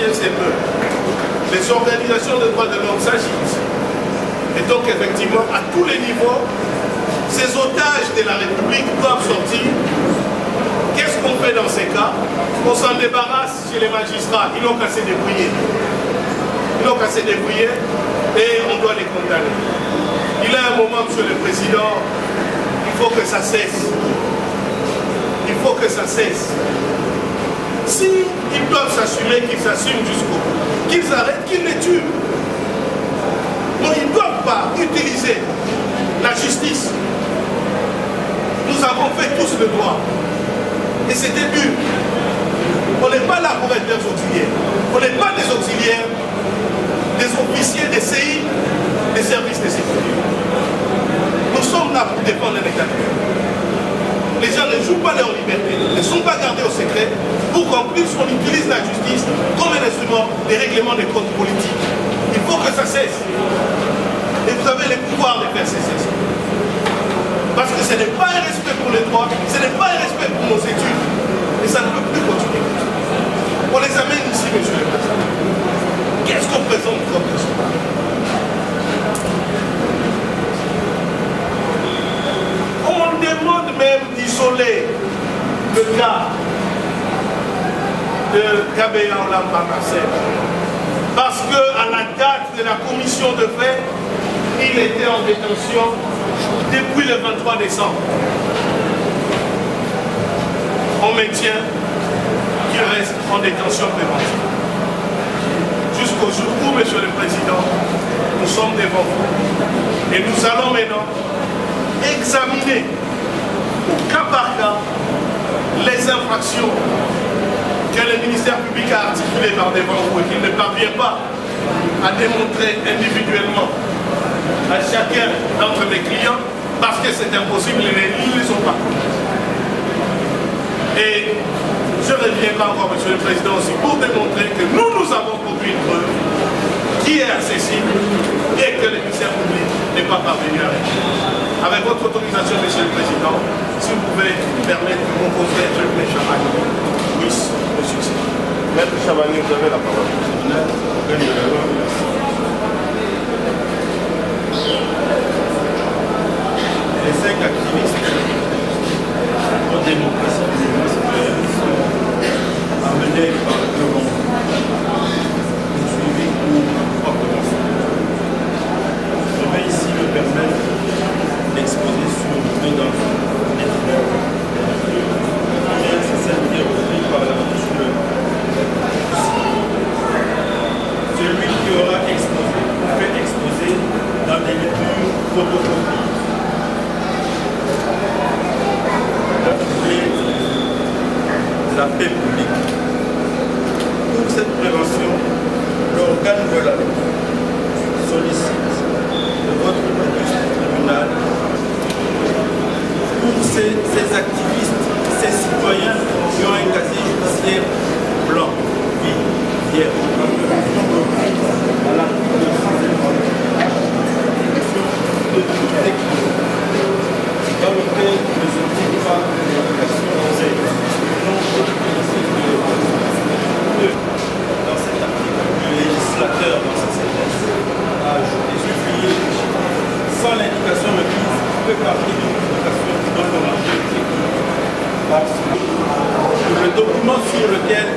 CNCPE, les organisations de droits de l'homme s'agitent. Et donc effectivement, à tous les niveaux, ces otages de la République doivent sortir. Qu'est-ce qu'on fait dans ces cas? On s'en débarrasse chez les magistrats, ils n'ont qu'à se débrouiller. Ils n'ont qu'à se débrouiller et on doit les condamner. Il y a un moment, Monsieur le Président, il faut que ça cesse. Il faut que ça cesse. Si ils doivent s'assumer, qu'ils s'assument jusqu'au bout, qu'ils arrêtent, qu'ils les tuent. Donc ils ne doivent pas utiliser la justice. Nous avons fait tous le droit. Et c'était dur. On n'est pas là pour être des auxiliaires. On n'est pas des auxiliaires, des officiers des CI, des services de sécurité. Nous sommes là pour défendre l'État. Les gens ne jouent pas leur liberté, ne sont pas gardés au secret. Pour qu'en plus on utilise la justice comme un instrument des règlements des comptes politiques. Il faut que ça cesse. Et vous avez les pouvoirs de faire cesser ça. Parce que ce n'est pas un respect pour les droits, ce n'est pas un respect pour nos études. Et ça ne peut plus continuer. On les amène ici, Monsieur le Président. Qu'est-ce qu'on présente comme ça? On demande même d'isoler le cas de Kabea Olambanasser. Parce qu'à la date de la commission de fait, il était en détention depuis le 23 décembre. On maintient qu'il reste en détention préventive. Jusqu'au jour où, Monsieur le Président, nous sommes devant vous. Et nous allons maintenant examiner au cas par cas les infractions que le ministère public a articulées par devant vous et qu'il ne parvient pas à démontrer individuellement à chacun d'entre mes clients parce que c'est impossible, ils ne les ont pas. Et je reviendrai encore, Monsieur le Président, aussi pour démontrer que nous avons produit une preuve qui est accessible et que le ministère public n'est pas parvenu à régler. Avec votre autorisation, Monsieur le Président, si vous pouvez permettre que mon confrère Jacques Chamani puisse me succéder. Maître Chamani, vous avez la parole. Les 5 activistes pour démocratie sont amenés par le monde, suivis pour ordonnance. Je vais ici me permettre d'exposer sur deux d'entre eux. La première, c'est celle qui est reprise par la monsieur. Celui qui aura exposé, fait exposer dans des lectures photocopies. La paix publique. Pour cette prévention, l'organe de la loi sollicite de votre auguste tribunal pour ces activistes, ces citoyens qui ont un casier judiciaire blanc, vierge, à l'article 250 de toute technique dans lequel ne se trouve pas l'éducation dans cet article, le législateur dans sa séquence a ajouté supplié sans l'indication de qui peut parler d'une publication dans le marché. Parce que le document sur lequel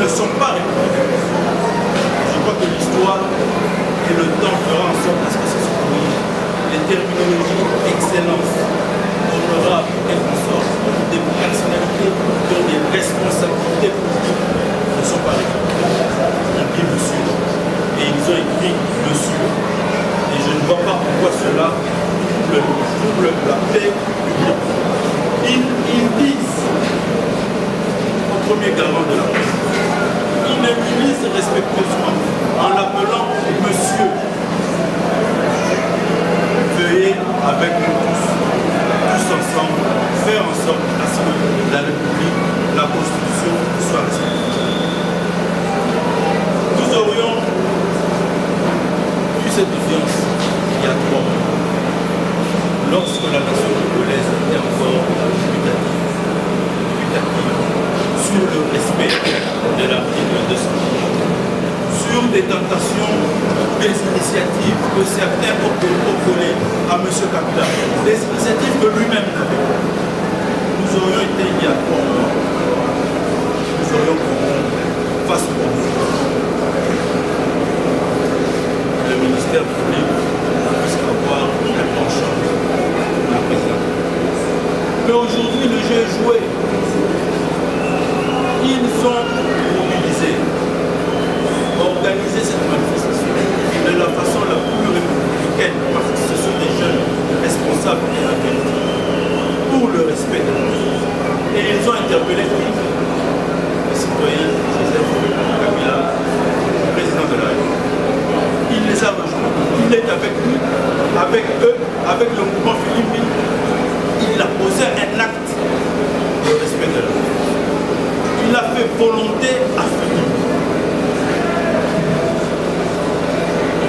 sont pas républicains. Je crois que l'histoire et le temps fera en sorte à ce que ça se corrige. Les terminologies excellence, honorable et consorts, des personnalités qui ont des responsabilités politiques ne sont pas républicains. On dit monsieur. Et ils ont écrit monsieur. Et je ne vois pas pourquoi cela trouble la paix publique. Ils disent au premier garant de la paix, ils m'utilisent respectueusement en l'appelant monsieur. Veuillez avec nous tous ensemble, faire en sorte à ce que la République, la Constitution soit respectée. Nous aurions eu cette défiance il y a 3 mois, lorsque la nation congolaise était encore putative sur le respect de l'article 200, sur des tentations, des initiatives que certains ont collées à M. Kabila, des initiatives que lui-même n'avait pas. Nous aurions été il y a 3 mois, nous aurions face au le ministère public puisse avoir un penchant à présent. Mais aujourd'hui, le jeu est joué. Ils ont mobilisé, organisé cette manifestation de la façon la plus républicaine, parce que ce sont des jeunes responsables et avertis pour le respect de la vie. Et ils ont interpellé le citoyen Joseph Kabila, président de la République. Il les a rejoints. Il est avec nous, avec eux, avec le mouvement Philippe. Il a posé un acte de respect de la vie. Il a fait volonté à Philippe.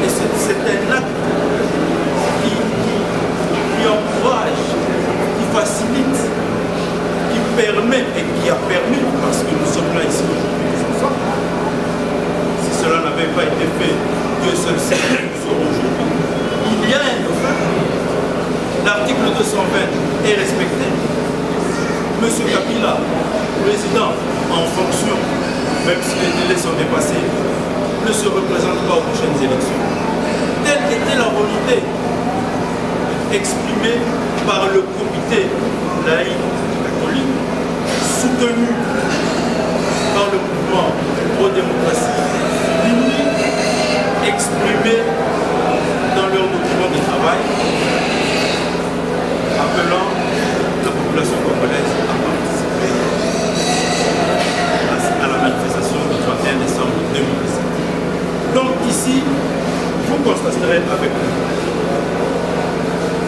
Et c'est un acte qui encourage, qui facilite, qui permet et qui a permis, parce que nous sommes là ici aujourd'hui, nous ensemble. Si cela n'avait pas été fait, Dieu seul sait que nous sommes aujourd'hui. Il y a un dauphin. L'article 220 est respecté. M. Kabila, président en fonction, même si les délais sont dépassés, ne se représente pas aux prochaines élections. Telle était la volonté exprimée par le comité laïque catholique, soutenu par le mouvement pro-démocratie, exprimé dans leur document de travail, appelant la population congolaise à participer à la manifestation du 31 décembre 2017. Donc ici, vous constaterez avec nous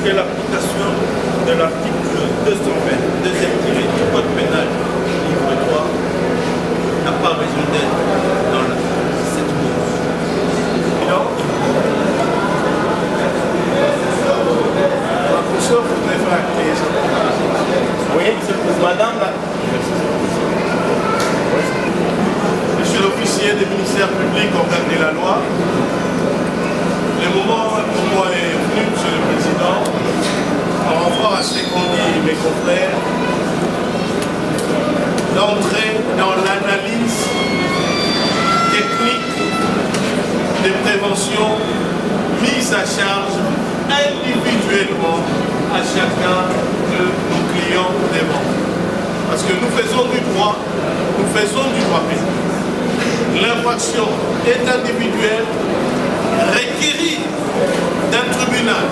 que l'application de l'article 220, deuxième tiré du Code pénal, livre 3, n'a pas raison d'être dans cette cause. Oui, madame. Monsieur l'officier du ministère public en garde de la loi, le moment pour moi est venu, Monsieur le Président, par rapport à ce qu'ont dit mes confrères, d'entrer dans l'analyse technique des préventions mises à charge individuellement à chacun de nos clients des banques. Parce que nous faisons du droit pénal. L'infraction est individuelle, requérir d'un tribunal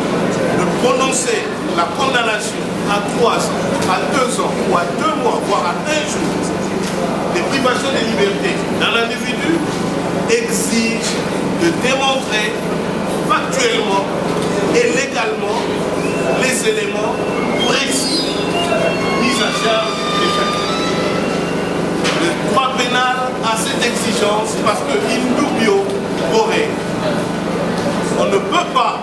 de prononcer la condamnation à 3 ans, à 2 ans ou à 2 mois, voire à 1 jour de privation de liberté d'un individu exige de démontrer factuellement et légalement les éléments précis mis à charge de chacun. Le droit pénal a cette exigence parce que in dubio pro reo. On ne peut pas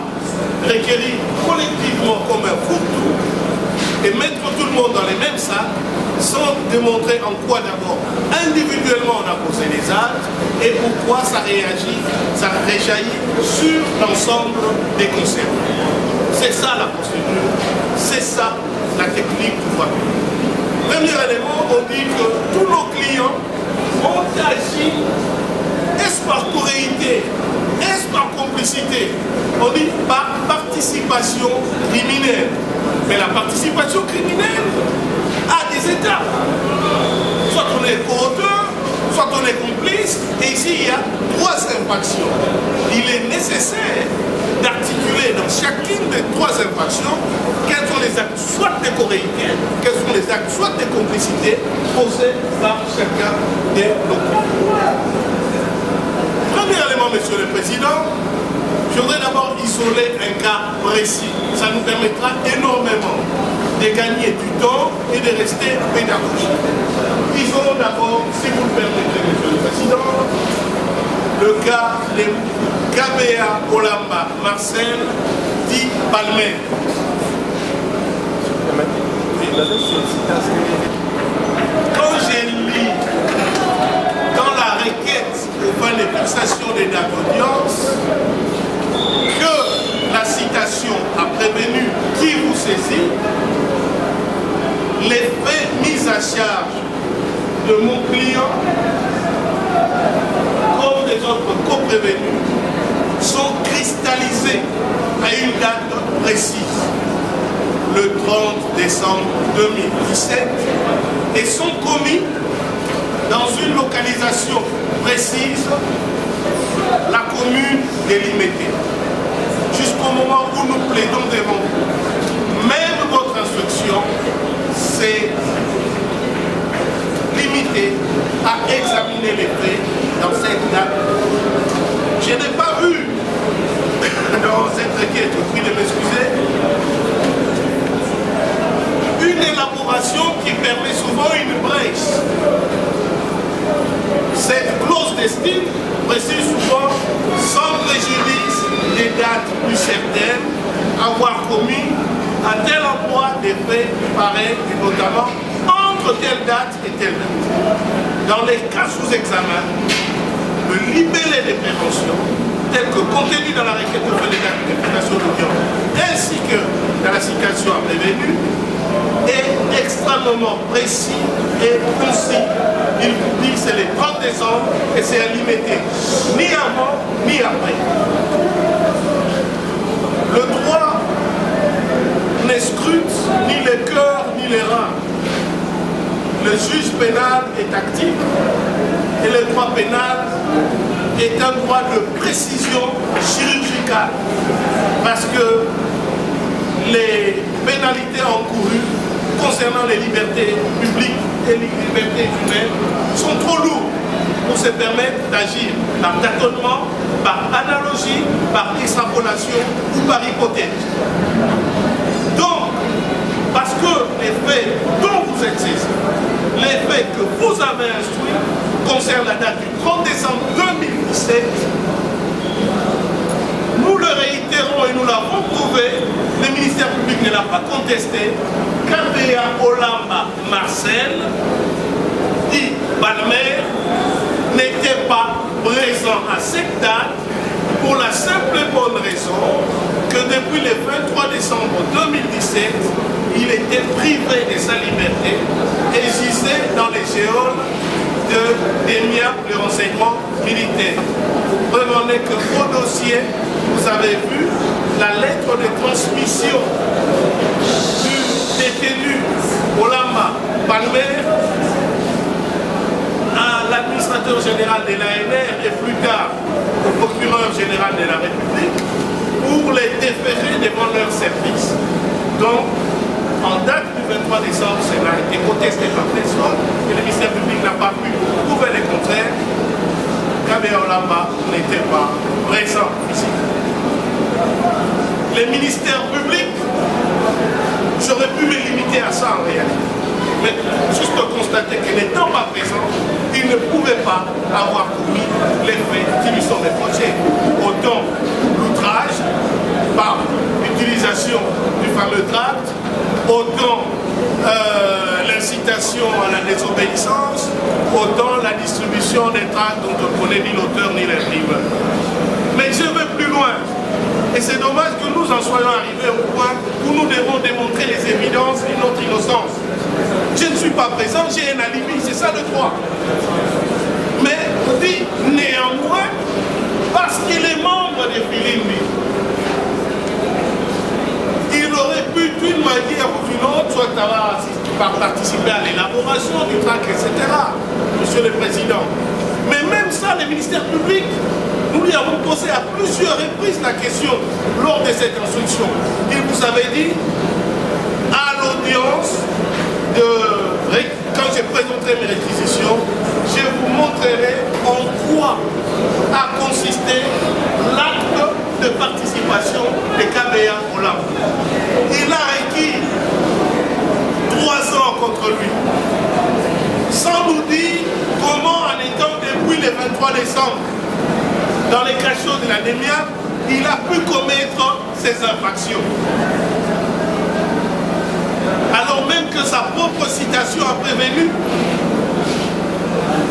requérir collectivement comme un fourre-tout et mettre tout le monde dans les mêmes sacs sans démontrer en quoi d'abord individuellement on a posé les actes et pourquoi ça réagit, ça réjaillit sur l'ensemble des concerts. C'est ça la procédure, c'est ça la technique du droit pénal. Premier élément, on dit que tous nos clients ont agi machine? Est-ce par corréité? Est-ce par complicité? On dit par participation criminelle. Mais la participation criminelle a des étapes. Soit on est co-auteur, soit on est complice, et ici il y a 3 infractions. Il est nécessaire d'articuler dans chacune des 3 infractions quels sont les actes soit de corréité, quels sont les actes soit de complicité posés par chacun des locaux. Premier élément, Monsieur le Président, je voudrais d'abord isoler un cas précis. Ça nous permettra énormément de gagner du temps et de rester pédagogique. Isolons d'abord, si vous le permettez, Monsieur le Président, le cas de KBA Olamba Marcel dit Palmer. Quand j'ai lu dans la requête au fin de fixation des dates d'audience que la citation a prévenu qui vous saisit, les faits mis à charge de mon client comme des autres co-prévenus sont cristallisés à une date précise, le 30 décembre 2017, et sont commis dans une localisation précise, la commune délimitée. Jusqu'au moment où nous plaidons devant vous, même votre instruction s'est limitée à examiner les faits dans cette date. Je n'ai pas vu dans cette requête, je prie de m'excuser, une élaboration qui permet souvent une brèche. Cette clause d'estime précise souvent sans préjudice des dates plus certaines, avoir commis à tel emploi des faits pareils, et notamment entre telle date et telle date. Dans les cas sous examen, le libellé de prévention, tel que contenu dans la requête de l'identification d'audience, ainsi que dans la citation à prévenu, est extrêmement précis et concis. Il vous dit que c'est le 30 décembre et c'est à limiter ni avant ni après. Le droit n'escrute ni les cœurs ni les reins. Le juge pénal est actif et le droit pénal est un droit de précision chirurgicale parce que les pénalités encourues concernant les libertés publiques et les libertés humaines sont trop lourdes pour se permettre d'agir par tâtonnement, par analogie, par extrapolation ou par hypothèse. Donc, parce que les faits dont vous êtes saisis, les faits que vous avez instruits concernent la date du 30 décembre 2017, nous le réitérons et nous l'avons prouvé, le ministère public ne l'a pas contesté, KBA Olamba Marcel, dit Palmer, n'était pas présent à cette date pour la simple et bonne raison que depuis le 23 décembre 2017, il était privé de sa liberté et gisait dans les géoles d'EMIA, le renseignement militaire. Preuve en est que au dossier, vous avez vu la lettre de transmission du détenu Olamba Palmer à l'administrateur général de l'ANR et plus tard au procureur général de la République pour les déférer devant leur service. Donc, en date du 23 décembre, cela a été contesté par personne et le ministère public n'a pas pu prouver le contraire. KBA Olamba n'était pas présent ici. Les ministères publics, j'aurais pu me limiter à ça en réalité. Mais juste constater que n'étant pas présent, il ne pouvait pas avoir commis les faits qui lui sont reprochés. Autant l'outrage par l'utilisation du fameux tract, autant l'incitation à la désobéissance, autant la distribution des tracts dont on ne connaît ni l'auteur ni l'imprimeur. Mais je vais plus loin. Et c'est dommage que nous en soyons arrivés au point où nous devons démontrer les évidences de notre innocence. Je ne suis pas présent, j'ai un alibi, c'est ça le droit. Mais Néanmoins, parce qu'il est membre de Filimbi, il aurait pu d'une manière ou d'une autre, soit par participer à l'élaboration du tract, etc. Monsieur le Président. Mais même ça, les ministères publics, nous lui avons posé à plusieurs reprises la question lors de cette instruction. Il vous avait dit, à l'audience, quand je présenterai mes réquisitions, je vous montrerai en quoi a consisté l'acte de participation de KBA au lab. Il a requis 3 ans contre lui, sans nous dire comment, en étant depuis le 23 décembre, dans les cachots de la NEMIA, il a pu commettre ces infractions. Alors même que sa propre citation a prévenu,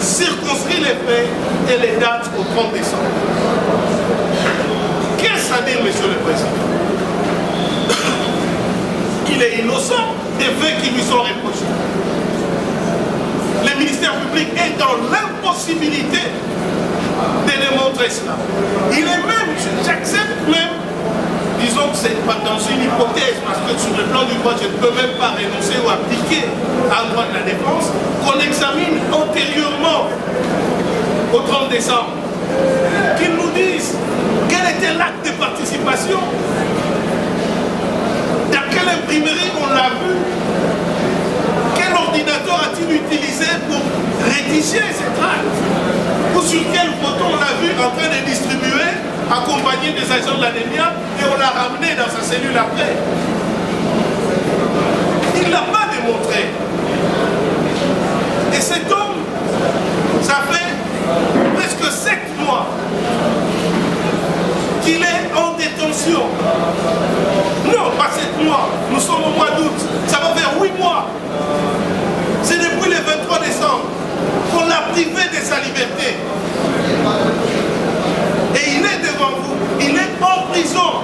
circonscrit les faits et les dates au 30 décembre. Qu'est-ce à dire, Monsieur le Président? Il est innocent des faits qui lui sont reprochés. Le ministère public est dans l'impossibilité de démontrer cela. Il est même, j'accepte même, disons que c'est pas dans une hypothèse, parce que sur le plan du droit, je ne peux même pas renoncer ou appliquer à un droit de la défense, qu'on examine antérieurement au 30 décembre, qu'ils nous disent quel était l'acte de participation, dans quelle imprimerie on l'a vu, quel ordinateur a-t-il utilisé pour rédiger ces tracts, ou sur quel photo on l'a vu en train de distribuer, accompagné des agents de la NEMIA, et on l'a ramené dans sa cellule après. Il ne l'a pas démontré. Et cet homme, ça fait presque 7 mois qu'il est en détention. Non, pas 7 mois, nous sommes au mois d'août, ça va faire 8 mois. C'est depuis le 23 décembre qu'on l'a privé de sa liberté. Et il est devant vous, il est en prison.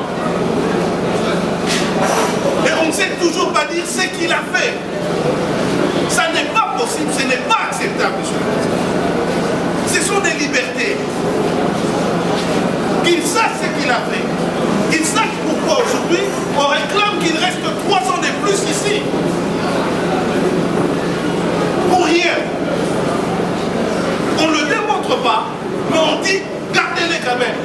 Et on ne sait toujours pas dire ce qu'il a fait. Ça n'est pas possible, ce n'est pas acceptable, monsieur le Président. Ce sont des libertés. Qu'il sache ce qu'il a fait. Qu'il sache pourquoi aujourd'hui on réclame qu'il reste 3 ans de plus ici. Pour rien. On ne le démontre pas, mais on dit gardez-les quand même.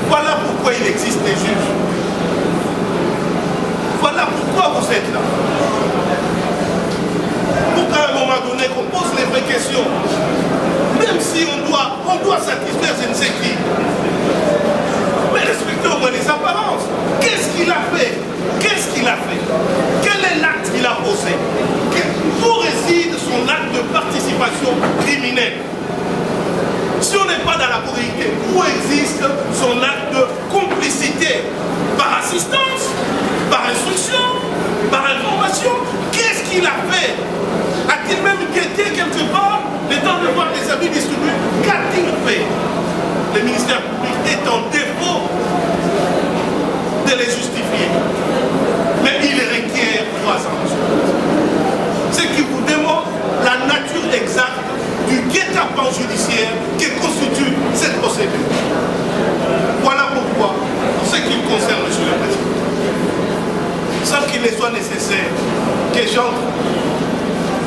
Voilà pourquoi il existe des juges. Voilà pourquoi vous êtes là. Pour qu'à un moment donné qu'on pose les vraies questions, même si on doit satisfaire je ne sais qui, mais respectez au moins les apparences. Qu'est-ce qu'il a fait? Qu'est-ce qu'il a fait? Quel est l'acte qu'il a posé? Où réside son acte de participation criminelle? Si on n'est pas dans la correctité, où existe son acte de complicité? Par assistance? Par instruction? Par information? Qu'est-ce qu'il a fait? A-t-il même guetté quelque part le temps de voir des avis distribués? Qu'a-t-il fait? Le ministère public est en défaut de les justifier. Mais il requiert 3 ans. Ce qui vous démontre la nature exacte du guet-apens judiciaire qui constitue cette procédure. Voilà pourquoi, en ce qui me concerne, Monsieur le Président, sans qu'il ne soit nécessaire que j'entre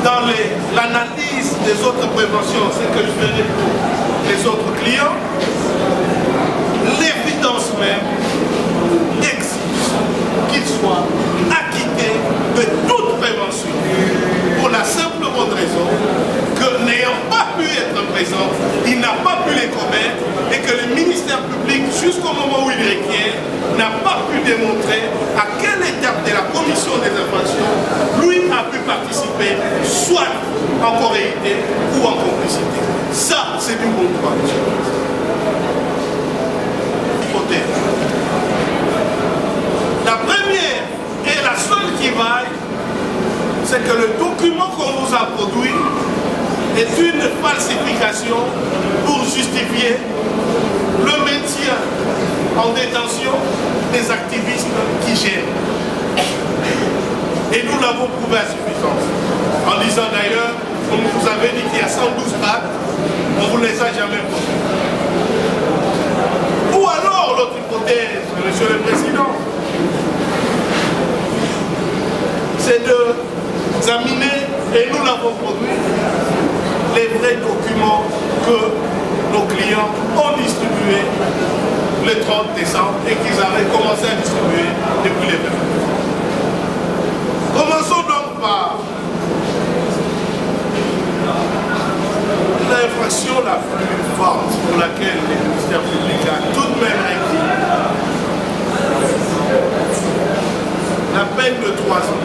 dans l'analyse des autres préventions, ce que je ferai pour les autres clients, l'évidence même exige qu'il soit acquitté de toute prévention pour la simple bonne raison que n'ayant pas pu être présent, il n'a pas pu les commettre et que le ministère public, jusqu'au moment où il requiert, n'a pas pu démontrer à quelle étape de la commission des infractions lui a pu participer, soit en corréité ou en complicité. Ça, c'est du bon droit, monsieur le Président. La première et la seule qui vaille, c'est que le document qu'on nous a produit est une falsification pour justifier le maintien en détention des activistes qui gênent. Et nous l'avons prouvé à suffisance. En disant d'ailleurs, on nous avait dit qu'il y a 112 actes, on vous sera jamais produit. Ou alors l'autre hypothèse, Monsieur le Président, c'est d'examiner, et nous l'avons produit, les vrais documents que nos clients ont distribués le 30 décembre et qu'ils avaient commencé à distribuer depuis les 20. Commençons donc par l'infraction la plus forte pour laquelle le ministère public a tout de même acquis la peine de 3 ans.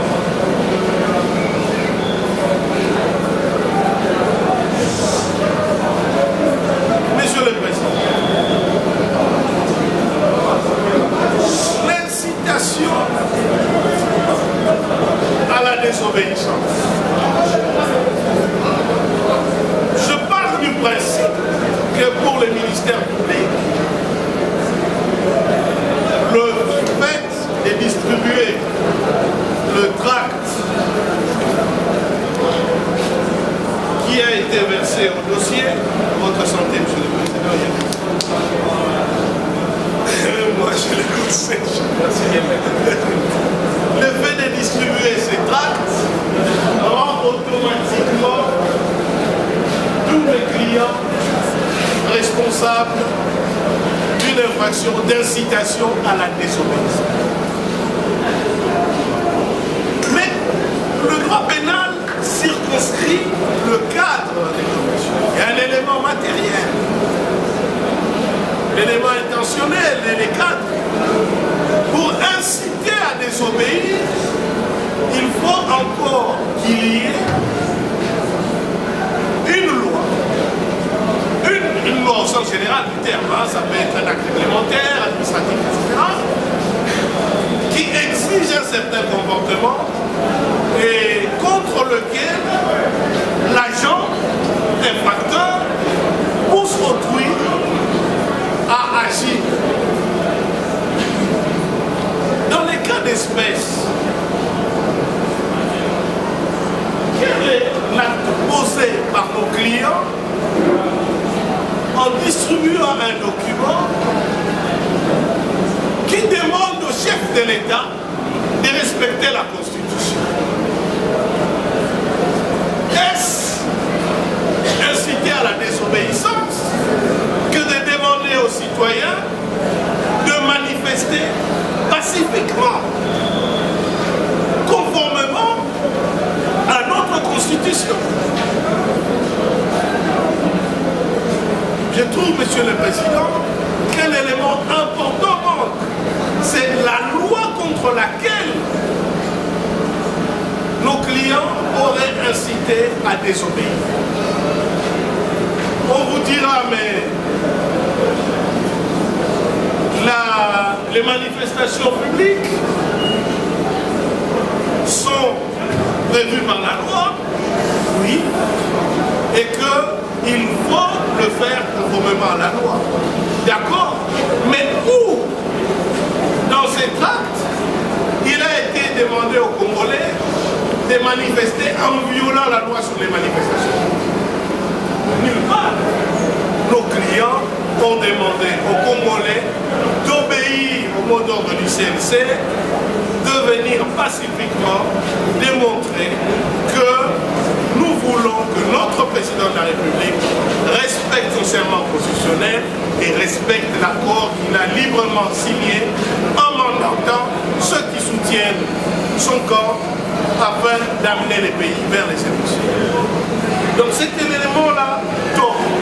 Monsieur le Président, l'incitation à la désobéissance. Je pars du principe que pour le ministère public, le fait de distribuer le tract qui a été versé au dossier, votre santé, Monsieur le Président, moi je l'écoute sèche. Le fait de distribuer ces tracts rend automatiquement tous les clients responsables d'une infraction d'incitation à la désobéissance. Mais le droit pénal circonscrit le cadre des commissions. Il y a un élément matériel, l'élément intentionnel et les cadres. Pour inciter à désobéir, il faut encore qu'il y ait une loi. Une loi au sens général du terme, hein, ça peut être un acte réglementaire, administratif, etc., qui exige un certain comportement et contre lequel l'agent infracteur pousse autrui à agir. Dans les cas d'espèce, quel est l'acte posé par nos clients en distribuant un document qui demande au chef de l'État de respecter la Constitution? Est-ce inciter à la désobéissance que de demander aux citoyens de manifester pacifiquement, conformément à notre Constitution? Je trouve, Monsieur le Président, qu'un élément important manque. C'est la loi contre laquelle nos clients auraient incité à désobéir. On vous dira, mais les manifestations publiques sont prévues par la loi, oui, et qu'il faut le faire conformément à la loi. D'accord? Mais où, dans ces tracts, il a été demandé aux Congolais de manifester en violant la loi sur les manifestations? Nulle part. Nos clients ont demandé aux Congolais d'obéir au mot d'ordre du CNC, de venir pacifiquement démontrer que nous voulons que notre président de la République respecte son serment constitutionnel et respecte l'accord qu'il a librement signé en mandatant ceux qui soutiennent son camp afin d'amener les pays vers les élections. Donc cet élément-là tombe.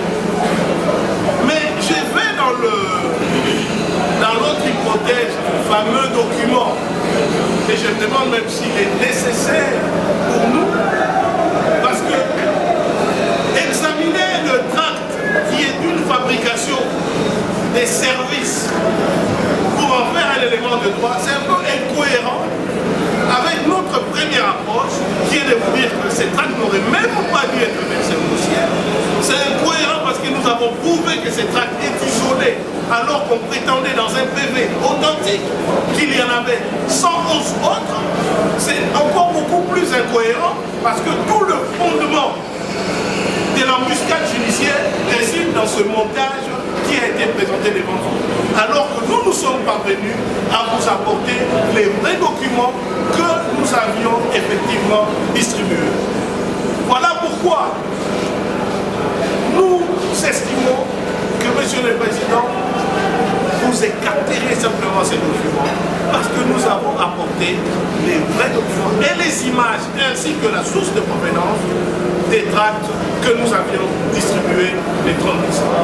Mais je vais dans l'autre hypothèse du fameux document, et je me demande même s'il est nécessaire pour nous, parce que examiner le tract qui est une fabrication des services pour en faire un élément de droit, c'est un peu incohérent avec notre première approche qui est de vous dire que ces tracts n'auraient même pas dû être versés au dossier. C'est incohérent parce que nous avons prouvé que ces tracts est isolé alors qu'on prétendait dans un PV authentique qu'il y en avait 111 autres. C'est encore beaucoup plus incohérent parce que tout le fondement de l'embuscade judiciaire réside dans dans ce montage qui a été présenté devant vous. Alors que nous sommes parvenus à vous apporter les vrais documents que nous avions effectivement distribués. Voilà pourquoi nous estimons que, Monsieur le Président, vous écarterez simplement ces documents parce que nous avons apporté les vrais documents et les images ainsi que la source de provenance des tracts que nous avions distribués les 30 décembre.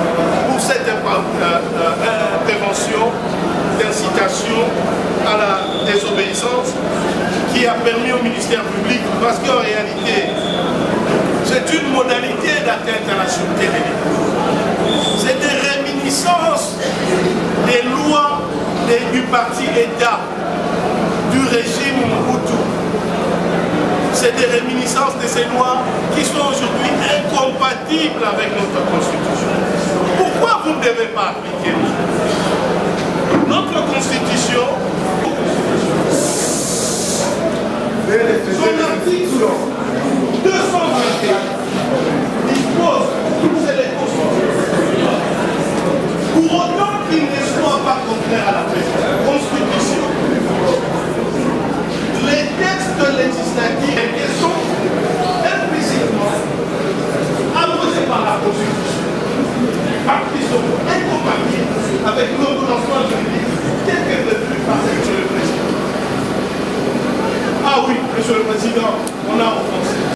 Pour cette prévention d'incitation à la désobéissance qui a permis au ministère public, parce qu'en réalité, c'est une modalité d'atteinte à la sûreté de l'État. C'est des réminiscences des lois du parti État, du régime Mobutu. C'est des réminiscences de ces lois qui sont aujourd'hui incompatibles avec notre Constitution. Pourquoi vous ne devez pas appliquer notre Constitution? Son article 221 dispose, c'est les constitutions. Pour autant qu'il ne soit pas contraire à la Constitution, les textes législatifs qui sont implicitement imposés par la Constitution, parce qu'ils sont incompatibles avec l'ordonnancement juridique tel que prévu par Monsieur le Président. Ah oui, Monsieur le Président, on a offensé.